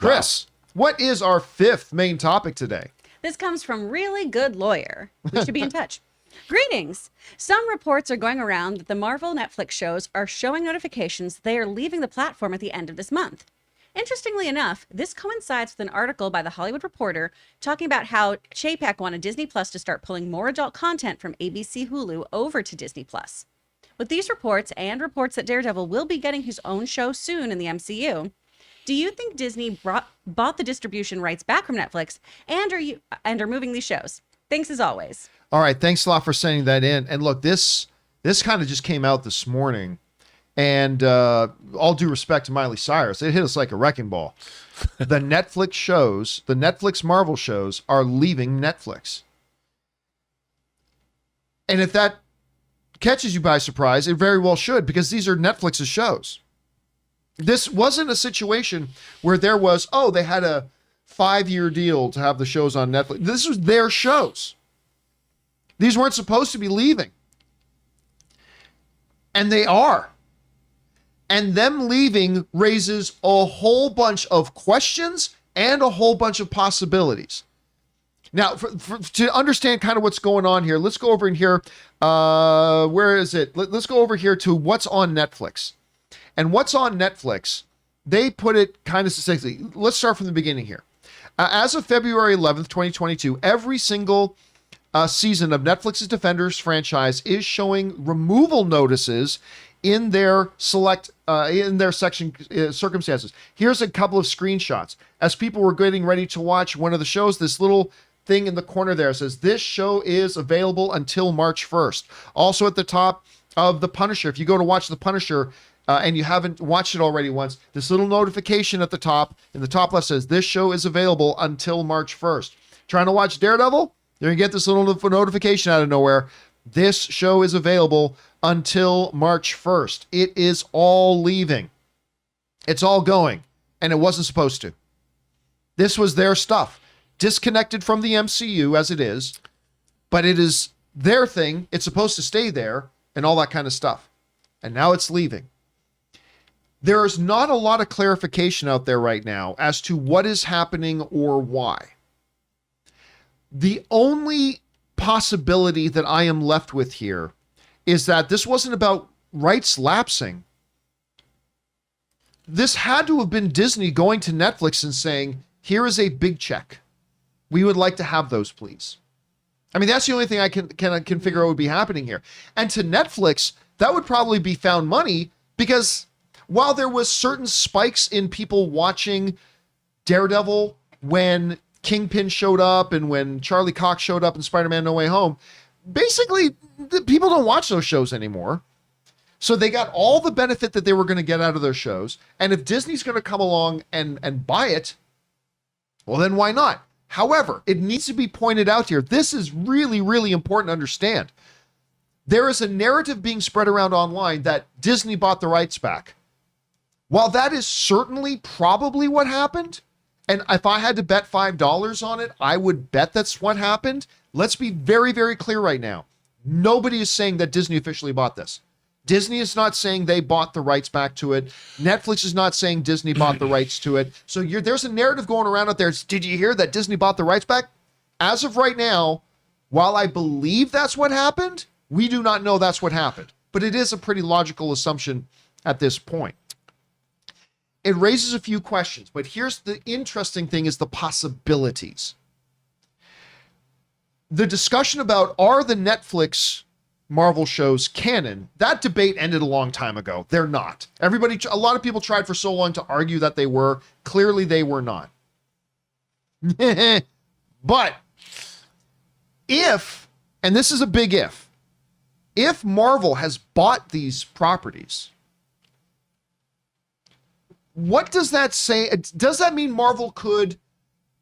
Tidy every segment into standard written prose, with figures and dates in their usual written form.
Chris, what is our fifth main topic today? This comes from Really Good Lawyer. We should be in touch. Greetings. Some reports are going around that the Marvel Netflix shows are showing notifications they are leaving the platform at the end of this month. Interestingly enough, this coincides with an article by The Hollywood Reporter talking about how Chapek wanted Disney Plus to start pulling more adult content from ABC Hulu over to Disney Plus. With these reports and reports that Daredevil will be getting his own show soon in the MCU, do you think Disney bought the distribution rights back from Netflix and are moving these shows? Thanks as always. All right, thanks a lot for sending that in. And look, this kind of just came out this morning. And all due respect to Miley Cyrus, it hit us like a wrecking ball. The Netflix shows, the Netflix Marvel shows are leaving Netflix. And if that catches you by surprise, it very well should, because these are Netflix's shows. This wasn't a situation where there was, they had a 5-year deal to have the shows on Netflix. This was their shows. These weren't supposed to be leaving. And they are. And them leaving raises a whole bunch of questions and a whole bunch of possibilities. Now, to understand kind of what's going on here, let's go over in here. Where is it? Let's go over here to what's on Netflix. And what's on Netflix, they put it kind of succinctly. Let's start from the beginning here. As of February 11th, 2022, every single season of Netflix's Defenders franchise is showing removal notices in their section circumstances. Here's a couple of screenshots. As people were getting ready to watch one of the shows, this little thing in the corner there says, this show is available until March 1st. Also at the top of The Punisher, if you go to watch The Punisher and you haven't watched it already once, this little notification at the top, in the top left says, this show is available until March 1st. Trying to watch Daredevil? You're going to get this little notification out of nowhere. This show is available until March 1st. It is all leaving. It's all going. And it wasn't supposed to. This was their stuff. Disconnected from the MCU as it is. But it is their thing. It's supposed to stay there and all that kind of stuff. And now it's leaving. There is not a lot of clarification out there right now as to what is happening or why. The only possibility that I am left with here is that this wasn't about rights lapsing. This had to have been Disney going to Netflix and saying, here is a big check. We would like to have those, please. I mean, that's the only thing I can figure out would be happening here. And to Netflix, that would probably be found money, because while there was certain spikes in people watching Daredevil when Kingpin showed up and when Charlie Cox showed up in Spider-Man No Way Home, basically people don't watch those shows anymore. So they got all the benefit that they were going to get out of those shows. And if Disney's going to come along and buy it, well, then why not? However, it needs to be pointed out here. This is really, really important to understand. There is a narrative being spread around online that Disney bought the rights back. While that is certainly probably what happened, and if I had to bet $5 on it, I would bet that's what happened. Let's be very, very clear right now. Nobody is saying that Disney officially bought this. Disney is not saying they bought the rights back to it. Netflix is not saying Disney bought the rights to it. So there's a narrative going around out there. Did you hear that Disney bought the rights back? As of right now, while I believe that's what happened, we do not know that's what happened. But it is a pretty logical assumption at this point. It raises a few questions, but here's the interesting thing, is the possibilities. The discussion about, are the Netflix Marvel shows canon? That debate ended a long time ago. They're not. A lot of people tried for so long to argue that they were. Clearly they were not. But if, and this is a big if Marvel has bought these properties, what does that say? Does that mean Marvel could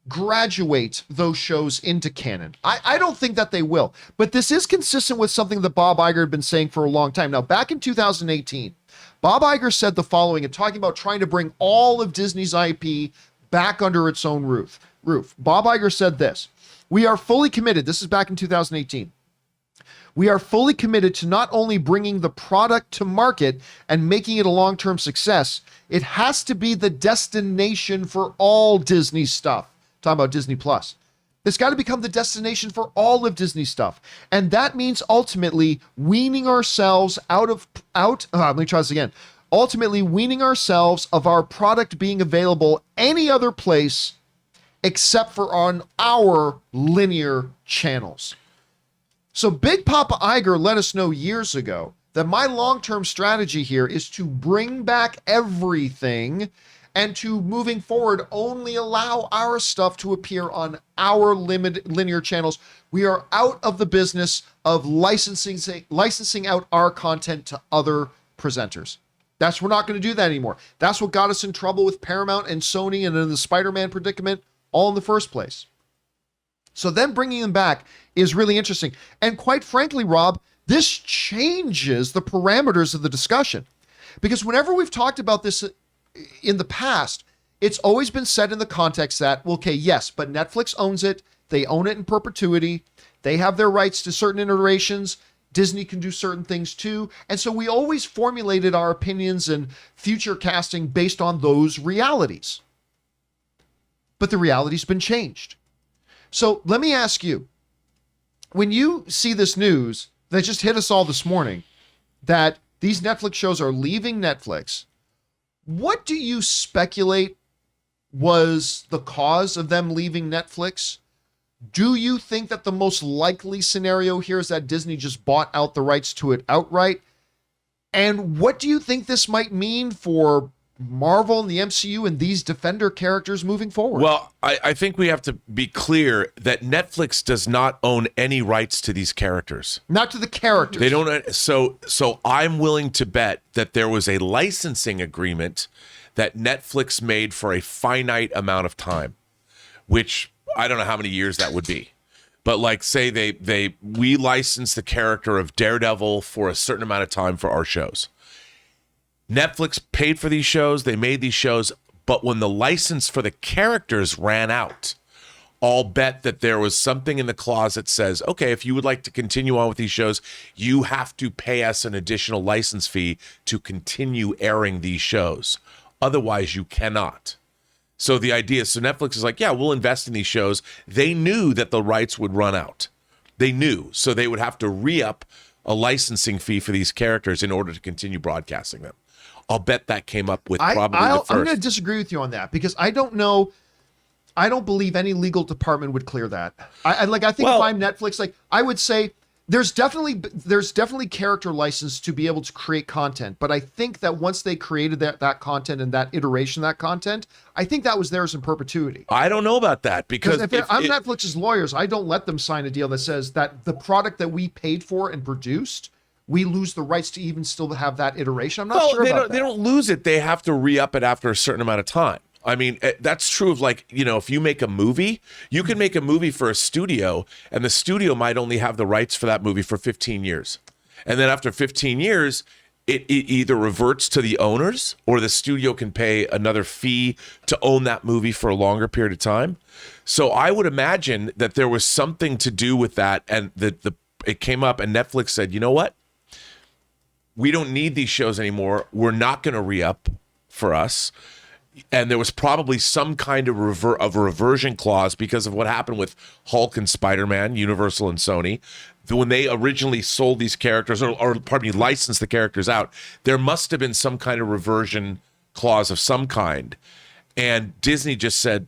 graduate those shows into canon? I don't think that they will, but this is consistent with something that Bob Iger had been saying for a long time. Now, back in 2018, Bob Iger said the following, and talking about trying to bring all of Disney's IP back under its own roof. Bob Iger said this: "We are fully committed." This is back in 2018. We are fully committed to not only bringing the product to market and making it a long-term success, it has to be the destination for all Disney stuff. Talking about Disney Plus. It's got to become the destination for all of Disney stuff. And that means ultimately weaning ourselves ultimately weaning ourselves of our product being available any other place except for on our linear channels. So Big Papa Iger let us know years ago that my long-term strategy here is to bring back everything and to, moving forward, only allow our stuff to appear on our limited linear channels. We are out of the business of licensing out our content to other presenters. We're not going to do that anymore. That's what got us in trouble with Paramount and Sony and in the Spider-Man predicament all in the first place. So then bringing them back is really interesting. And quite frankly, Rob, this changes the parameters of the discussion. Because whenever we've talked about this in the past, it's always been said in the context that, well, okay, yes, but Netflix owns it. They own it in perpetuity. They have their rights to certain iterations. Disney can do certain things too. And so we always formulated our opinions and future casting based on those realities. But the reality's been changed. So let me ask you, when you see this news that just hit us all this morning, that these Netflix shows are leaving Netflix, what do you speculate was the cause of them leaving Netflix? Do you think that the most likely scenario here is that Disney just bought out the rights to it outright? And what do you think this might mean for Marvel and the MCU and these Defender characters moving forward? Well, I think we have to be clear that Netflix does not own any rights to these characters. Not to the characters. They don't. So I'm willing to bet that there was a licensing agreement that Netflix made for a finite amount of time, which I don't know how many years that would be. But like, say we license the character of Daredevil for a certain amount of time for our shows. Netflix paid for these shows, they made these shows, but when the license for the characters ran out, I'll bet that there was something in the clause that says, okay, if you would like to continue on with these shows, you have to pay us an additional license fee to continue airing these shows. Otherwise, you cannot. So the idea, so Netflix is like, yeah, we'll invest in these shows. They knew that the rights would run out. They knew, so they would have to re-up a licensing fee for these characters in order to continue broadcasting them. I'll bet that came up with probably the first. I'm going to disagree with you on that because I don't know. I don't believe any legal department would clear that. I think if I'm Netflix, like I would say there's definitely character license to be able to create content. But I think that once they created that content and that iteration of that content, I think that was theirs in perpetuity. I don't know about that because if I'm Netflix's lawyers, I don't let them sign a deal that says that the product that we paid for and produced, we lose the rights to even still have that iteration. I'm not sure about that. They don't lose it. They have to re-up it after a certain amount of time. I mean, that's true of like, if you make a movie, you can make a movie for a studio and the studio might only have the rights for that movie for 15 years. And then after 15 years, it either reverts to the owners or the studio can pay another fee to own that movie for a longer period of time. So I would imagine that there was something to do with that. And it came up and Netflix said, you know what? We don't need these shows anymore. We're not going to re-up for us. And there was probably some kind of reversion clause because of what happened with Hulk and Spider-Man, Universal and Sony. When they originally sold these characters, licensed the characters out, there must have been some kind of reversion clause of some kind. And Disney just said,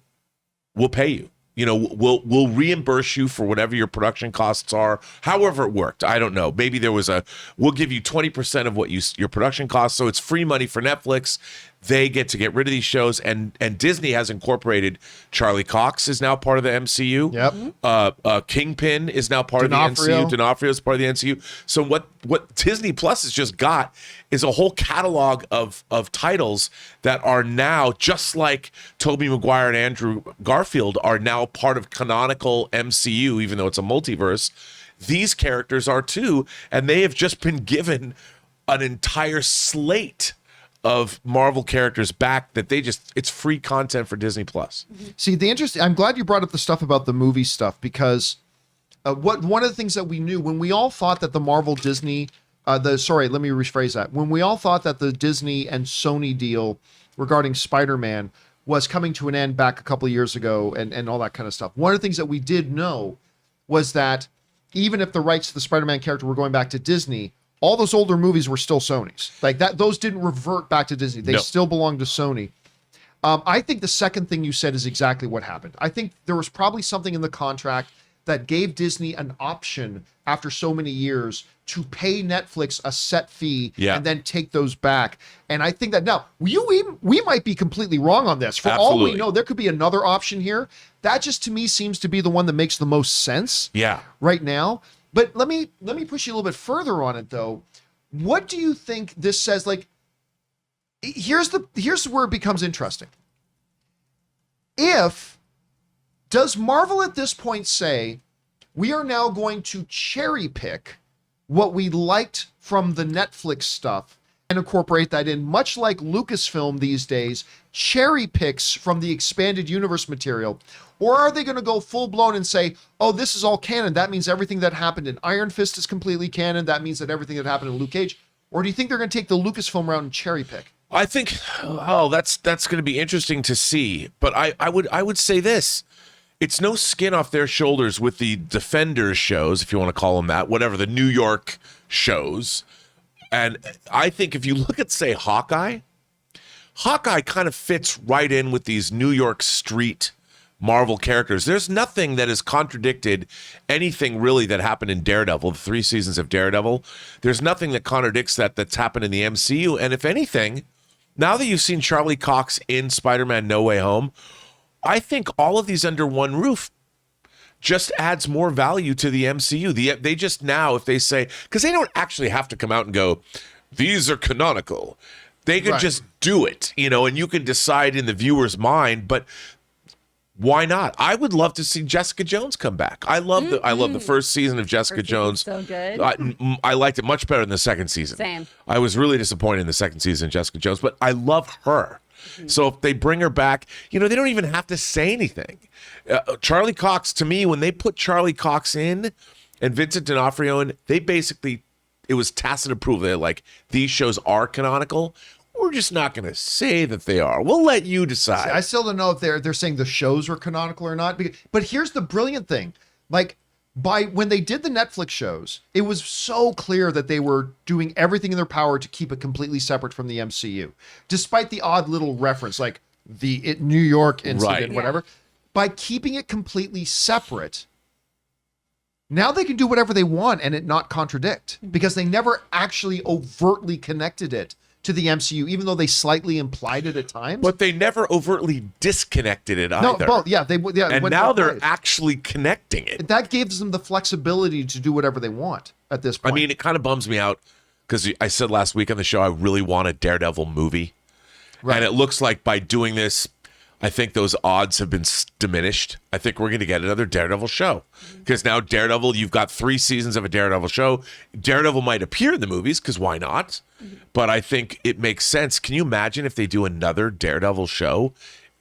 we'll pay you. We'll reimburse you for whatever your production costs are, however it worked. I don't know. Maybe there was we'll give you 20% of what your production costs. So it's free money for Netflix. They get to get rid of these shows. And Disney has incorporated Charlie Cox is now part of the MCU. Yep. Kingpin is now part of the MCU. D'Onofrio is part of the MCU. So what Disney Plus has just got is a whole catalog of titles that are now, just like Tobey Maguire and Andrew Garfield are now part of canonical MCU, even though it's a multiverse. These characters are too, and they have just been given an entire slate of Marvel characters back that it's free content for Disney Plus. See, I'm glad you brought up the stuff about the movie stuff because one of the things that we knew when we all thought that the Marvel Disney, let me rephrase that. When we all thought that the Disney and Sony deal regarding Spider-Man was coming to an end back a couple of years ago and all that kind of stuff. One of the things that we did know was that even if the rights to the Spider-Man character were going back to Disney, all those older movies were still Sony's. Like that, those didn't revert back to Disney. They still belong to Sony. I think the second thing you said is exactly what happened. I think there was probably something in the contract that gave Disney an option after so many years to pay Netflix a set fee and then take those back. And I think that now we might be completely wrong on this. For all we know, there could be another option here. That just to me seems to be the one that makes the most sense right now. But let me push you a little bit further on it though. What do you think this says? Like, here's where it becomes interesting. Does Marvel at this point say, we are now going to cherry pick what we liked from the Netflix stuff and incorporate that in, much like Lucasfilm these days cherry picks from the expanded universe material? Or are they going to go full blown and say, oh, this is all canon. That means everything that happened in Iron Fist is completely canon. That means that everything that happened in Luke Cage. Or do you think they're going to take the Lucasfilm route and cherry pick? I think, that's going to be interesting to see. But I would say this. It's no skin off their shoulders with the Defenders shows, if you want to call them that, whatever, the New York shows. And I think if you look at, say, Hawkeye kind of fits right in with these New York street Marvel characters. There's nothing that has contradicted anything really that happened in Daredevil, the 3 seasons of Daredevil. There's nothing that contradicts that's happened in the MCU. And if anything, now that you've seen Charlie Cox in Spider-Man No Way Home, I think all of these under one roof just adds more value to the MCU. They just now, if they say, because they don't actually have to come out and go, these are canonical. They could just do it, and you can decide in the viewer's mind, but why not? I would love to see Jessica Jones come back. I love the first season of Jessica Jones. So good. I liked it much better than the second season. Same. I was really disappointed in the second season of Jessica Jones, but I love her. So if they bring her back, they don't even have to say anything. Charlie Cox, to me, when they put Charlie Cox in and Vincent D'Onofrio in, it was tacit approval. They're like, these shows are canonical. We're just not going to say that they are. We'll let you decide. I still don't know if they're saying the shows are canonical or not. But here's the brilliant thing. Like, when they did the Netflix shows, it was so clear that they were doing everything in their power to keep it completely separate from the MCU, despite the odd little reference, like the New York incident, whatever. By keeping it completely separate, now they can do whatever they want and it not contradict, because they never actually overtly connected it to the MCU, even though they slightly implied it at times. But they never overtly disconnected it either. No, both. And now they're actually connecting it. That gives them the flexibility to do whatever they want at this point. I mean, it kind of bums me out because I said last week on the show I really want a Daredevil movie. Right. And it looks like by doing this, I think those odds have been diminished. I think we're going to get another Daredevil show because now Daredevil, you've got 3 seasons of a Daredevil show. Daredevil might appear in the movies because why not? But I think it makes sense. Can you imagine if they do another Daredevil show?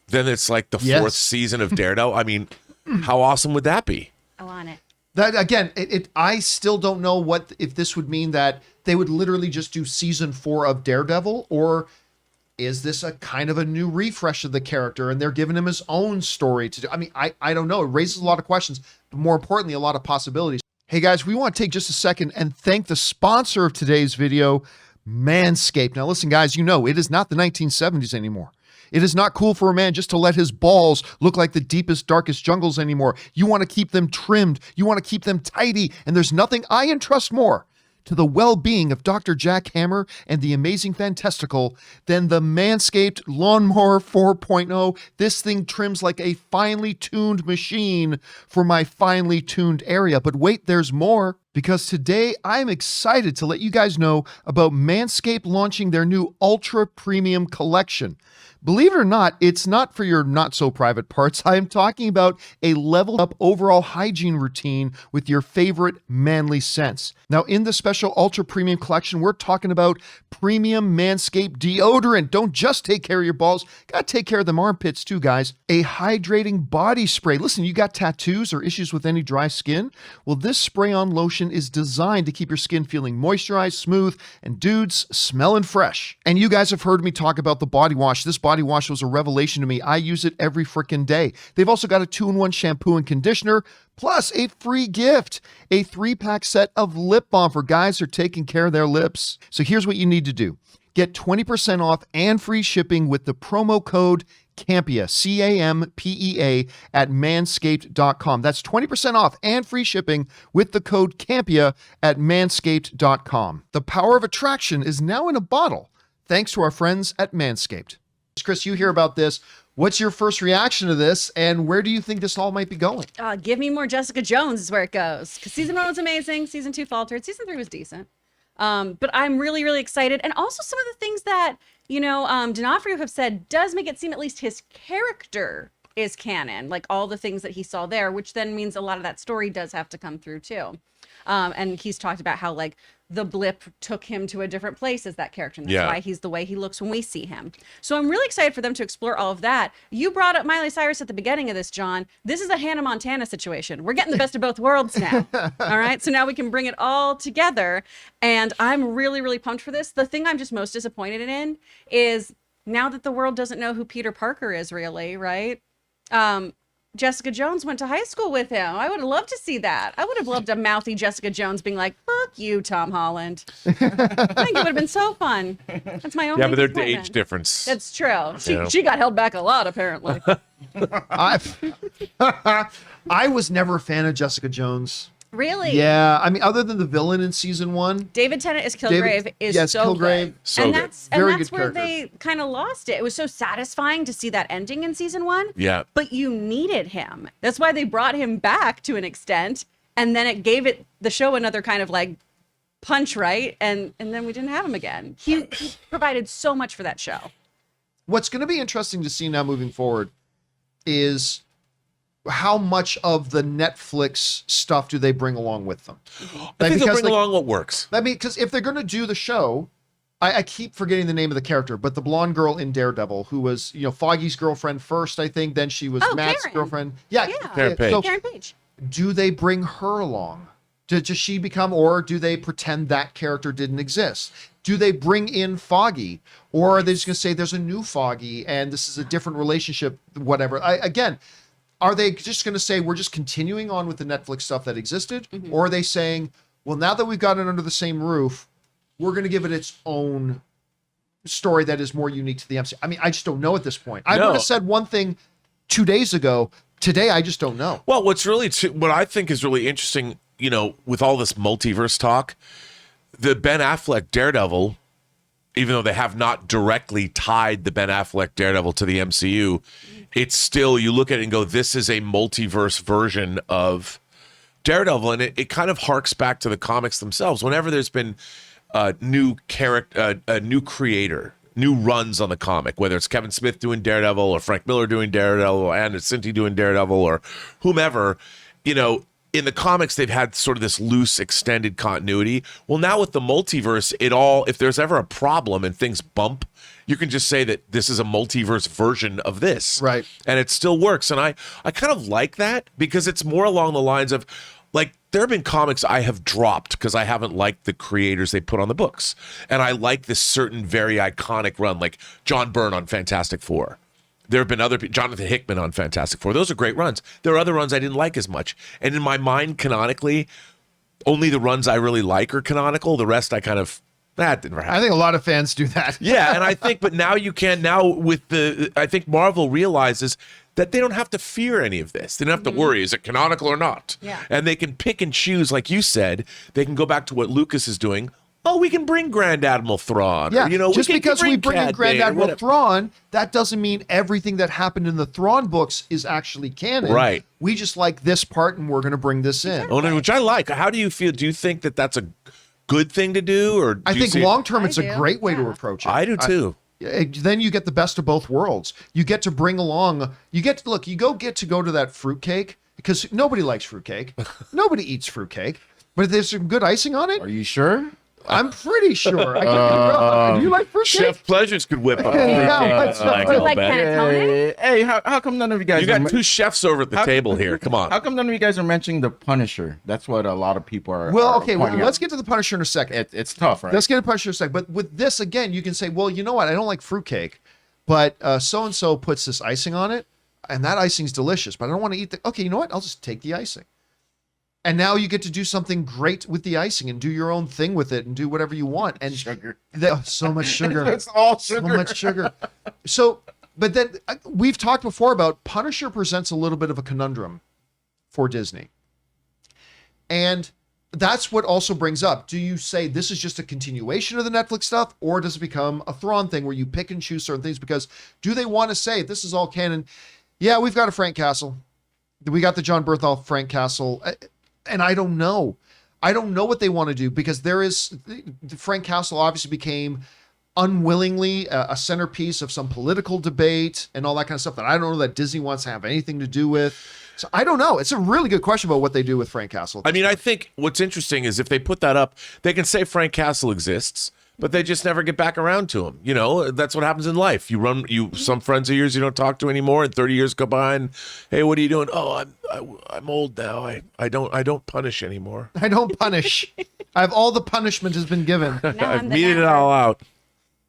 Then it's like the 4th season of Daredevil. I mean, how awesome would that be? I want it. That again, I still don't know if this would mean that they would literally just do season 4 of Daredevil, or is this a kind of a new refresh of the character and they're giving him his own story to do? I mean, I don't know. It raises a lot of questions, but more importantly, a lot of possibilities. Hey guys, we want to take just a second and thank the sponsor of today's video, Manscaped. Now listen guys, it is not the 1970s anymore. It is not cool for a man just to let his balls look like the deepest, darkest jungles anymore. You want to keep them trimmed. You want to keep them tidy. And there's nothing I entrust more to the well-being of Dr. Jack Hammer and the amazing Fantastical than the Manscaped Lawnmower 4.0. This thing trims like a finely tuned machine for my finely tuned area. But wait, there's more, because today I'm excited to let you guys know about Manscaped launching their new Ultra Premium Collection. Believe it or not, it's not for your not so private parts. I am talking about a leveled up overall hygiene routine with your favorite manly scents. Now, in the special ultra premium collection, we're talking about premium Manscaped deodorant. Don't just take care of your balls, gotta take care of them armpits too, guys. A hydrating body spray. Listen, you got tattoos or issues with any dry skin? Well, this spray-on lotion is designed to keep your skin feeling moisturized, smooth, and dudes, smelling fresh. And you guys have heard me talk about the body wash. This body wash was a revelation to me. I use it every freaking day. They've also got a 2-in-1 shampoo and conditioner, plus a free gift, a 3-pack set of lip balm for guys who are taking care of their lips. So here's what you need to do. Get 20% off and free shipping with the promo code Campea, Campea, at manscaped.com. That's 20% off and free shipping with the code Campea at manscaped.com. The power of attraction is now in a bottle, thanks to our friends at Manscaped. Chris, you hear about this. What's your first reaction to this, and where do you think this all might be going? Give me more Jessica Jones is where it goes. Because season 1 was amazing. Season 2 faltered. Season 3 was decent. But I'm really, really excited. And also some of the things that, D'Onofrio have said does make it seem at least his character is canon. Like all the things that he saw there, which then means a lot of that story does have to come through too. And he's talked about how like the blip took him to a different place as that character. And that's why he's the way he looks when we see him. So I'm really excited for them to explore all of that. You brought up Miley Cyrus at the beginning of this, John. This is a Hannah Montana situation. We're getting the best of both worlds now. All right. So now we can bring it all together. And I'm really, really pumped for this. The thing I'm just most disappointed in is now that the world doesn't know who Peter Parker is really, right? Jessica Jones went to high school with him. I would have loved to see that. I would have loved a mouthy Jessica Jones being like, fuck you, Tom Holland. I think it would have been so fun. That's my only Yeah, but there's the disappointment. age difference. That's true. She got held back a lot, apparently. I was never a fan of Jessica Jones. Really? Yeah, I mean, other than the villain in season 1. David Tennant as Kilgrave is so Kilgrave. good. So and good. that's Very good where character. they kind of lost it. It was so satisfying to see that ending in season 1. Yeah. But you needed him. That's why they brought him back to an extent. And then it gave the show another kind of like punch, right? And then we didn't have him again. He provided so much for that show. What's going to be interesting to see now moving forward is how much of the Netflix stuff do they bring along with them? I think they'll bring along what works. I mean, because if they're going to do the show, I keep forgetting the name of the character, but the blonde girl in Daredevil, who was, Foggy's girlfriend first, I think, then she was Matt's Karen. girlfriend. Yeah. Karen Page. So Karen Page. do they bring her along? Does she become, or do they pretend that character didn't exist? Do they bring in Foggy, or are they just going to say there's a new Foggy and this is a different relationship, whatever? Again, are they just going to say we're just continuing on with the Netflix stuff that existed? Or are they saying, well, now that we've got it under the same roof, we're going to give it its own story that is more unique to the MCU? I mean, I just don't know at this point. I would have said one thing 2 days ago. Today, I just don't know. Well, what I think is really interesting, with all this multiverse talk, the Ben Affleck Daredevil, even though they have not directly tied the Ben Affleck Daredevil to the MCU, it's still, you look at it and go, this is a multiverse version of Daredevil. And it kind of harks back to the comics themselves. Whenever there's been a new character, a new creator, new runs on the comic, whether it's Kevin Smith doing Daredevil or Frank Miller doing Daredevil or Anna Cinti doing Daredevil or whomever, in the comics, they've had sort of this loose extended continuity. Well, now with the multiverse, if there's ever a problem and things bump, you can just say that this is a multiverse version of this. Right. And it still works. And I kind of like that because it's more along the lines of, like, there have been comics I have dropped because I haven't liked the creators they put on the books. And I like this certain very iconic run, like John Byrne on Fantastic Four. There have been other people, Jonathan Hickman on Fantastic Four. Those are great runs. There are other runs I didn't like as much. And in my mind, canonically, only the runs I really like are canonical. The rest I kind of, that didn't happen. I think a lot of fans do that. Yeah, and I think, but now you can, I think Marvel realizes that they don't have to fear any of this. They don't have to worry, is it canonical or not? Yeah. And they can pick and choose, like you said. They can go back to what Lucas is doing. Oh, we can bring Grand Admiral Thrawn. Yeah, Or, just because we bring in Cad Grand Bane or Admiral whatever. Thrawn, that doesn't mean everything that happened in the Thrawn books is actually canon. Right. We just like this part, and we're going to bring this in. Oh, no, which I like. How do you feel? Do you think that that's a good thing to do? Or do I you think see- long term, it's I a do, great way to yeah. approach it. I do too. Then you get the best of both worlds. You get to bring along, you get to go to that fruitcake, because nobody likes fruitcake. Nobody eats fruitcake. But if there's some good icing on it, Are you sure? I'm pretty sure. Do you like fruitcake? Chef Pleasures could whip up. Yeah, that's like right. You like panettone? Hey, how come none of you guys? You got are, two chefs over at the table here. Come on. How come none of you guys are mentioning the Punisher? That's what a lot of people are. Well, are okay, well, pointing out. let's get to the Punisher in a second. It's tough, right? Let's get to the Punisher in a second. But with this, again, you can say, well, you know what? I don't like fruitcake, but so-and-so puts this icing on it, and that icing's delicious, but I don't want to eat the... Okay, you know what? I'll just take the icing. And now you get to do something great with the icing and do your own thing with it and do whatever you want. And Sugar. So much sugar. It's all sugar. So much sugar. So, but then we've talked before about Punisher presents a little bit of a conundrum for Disney. And that's what also brings up, do you say this is just a continuation of the Netflix stuff, or does it become a Thrawn thing where you pick and choose certain things? Because do they want to say this is all canon? Yeah, we've got a Frank Castle. We got the John Berthold Frank Castle. And I don't know. I don't know what they want to do, because Frank Castle obviously became unwillingly a centerpiece of some political debate and all that kind of stuff that I don't know that Disney wants to have anything to do with. So I don't know. It's a really good question about what they do with Frank Castle. I mean, I think what's interesting is if they put that up, they can say Frank Castle exists, but they just never get back around to him. You know, that's what happens in life. Some friends of yours you don't talk to anymore, and 30 years go by, and hey, what are you doing? Oh, I'm old now. I don't punish anymore. I don't punish. All the punishment has been given. I've meted it all out.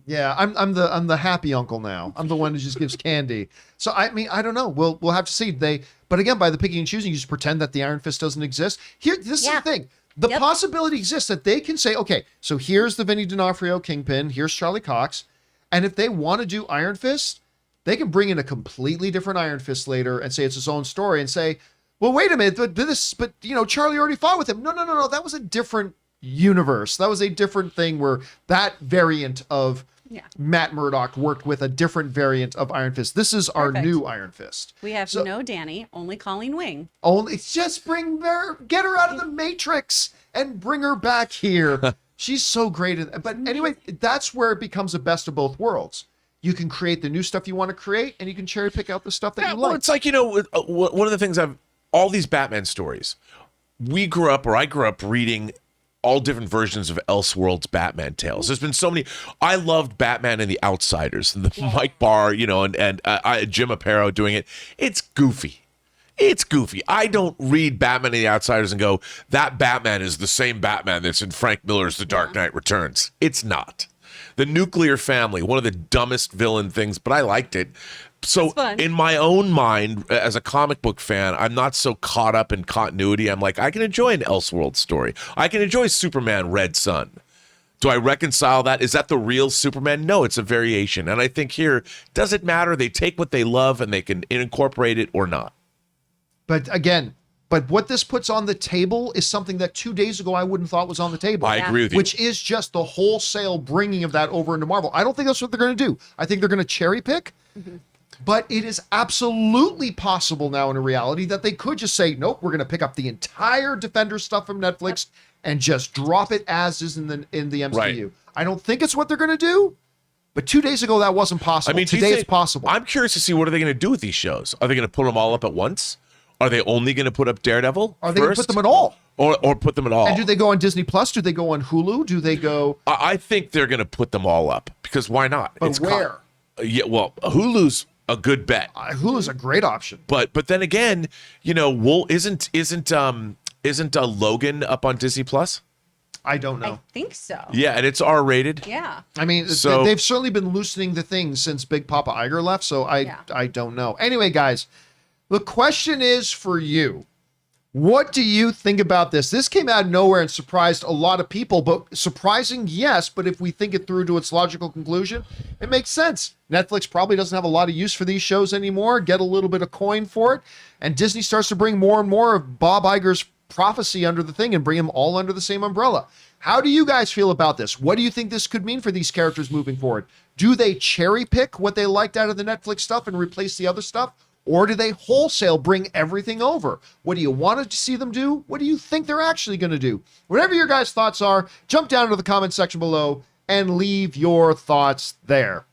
Yeah, I'm the happy uncle now. I'm the one who just gives candy. So I mean, I don't know. We'll have to see. But again, by the picking and choosing, you just pretend that the Iron Fist doesn't exist. This is the thing. The possibility exists that they can say, okay, so here's the Vinny D'Onofrio Kingpin, here's Charlie Cox, and if they want to do Iron Fist, they can bring in a completely different Iron Fist later and say it's his own story and say, well, wait a minute, but Charlie already fought with him. No, that was a different universe. That was a different thing where that variant of Matt Murdock worked with a different variant of Iron Fist. This is our new Iron Fist. We have no Danny, only Colleen Wing. Just get her out of the Matrix and bring her back here. She's so great. But anyway, that's where it becomes the best of both worlds. You can create the new stuff you want to create, and you can cherry pick out the stuff that you like. Well, it's like, one of the things all these Batman stories, I grew up reading all different versions of Elseworlds Batman tales. There's been so many. I loved Batman and the Outsiders, the Mike Barr, and Jim Aparo doing it. It's goofy. I don't read Batman and the Outsiders and go, that Batman is the same Batman that's in Frank Miller's The Dark Knight Returns. It's not. The Nuclear Family, one of the dumbest villain things, but I liked it. So in my own mind, as a comic book fan, I'm not so caught up in continuity. I'm like, I can enjoy an Elseworld story. I can enjoy Superman Red Sun. Do I reconcile that? Is that the real Superman? No, it's a variation. And I think here, does it matter? They take what they love and they can incorporate it or not. But again, what this puts on the table is something that 2 days ago I wouldn't thought was on the table. I agree with you. Which is just the wholesale bringing of that over into Marvel. I don't think that's what they're going to do. I think they're going to cherry pick. Mm-hmm. But it is absolutely possible now in a reality that they could just say, nope, we're going to pick up the entire Defender stuff from Netflix and just drop it as is in the MCU. Right. I don't think it's what they're going to do, but 2 days ago that wasn't possible. I mean, today it's possible. I'm curious to see what are they going to do with these shows. Are they going to put them all up at once? Are they only going to put up Daredevil? Are they going to put them at all? Or put them at all? And do they go on Disney Plus? Do they go on Hulu? Do they go? I think they're going to put them all up because why not? But where? Hulu's a good bet. Hulu's a great option. But then again, isn't Logan up on Disney Plus? I don't know. I think so. Yeah, and it's R-rated. Yeah. I mean, they've certainly been loosening the things since Big Papa Iger left, so I don't know. Anyway, guys, the question is for you. What do you think about this? This came out of nowhere and surprised a lot of people, but surprising, yes. But if we think it through to its logical conclusion, it makes sense. Netflix probably doesn't have a lot of use for these shows anymore. Get a little bit of coin for it. And Disney starts to bring more and more of Bob Iger's prophecy under the thing and bring them all under the same umbrella. How do you guys feel about this? What do you think this could mean for these characters moving forward? Do they cherry pick what they liked out of the Netflix stuff and replace the other stuff? Or do they wholesale bring everything over? What do you want to see them do? What do you think they're actually going to do? Whatever your guys' thoughts are, jump down to the comment section below and leave your thoughts there.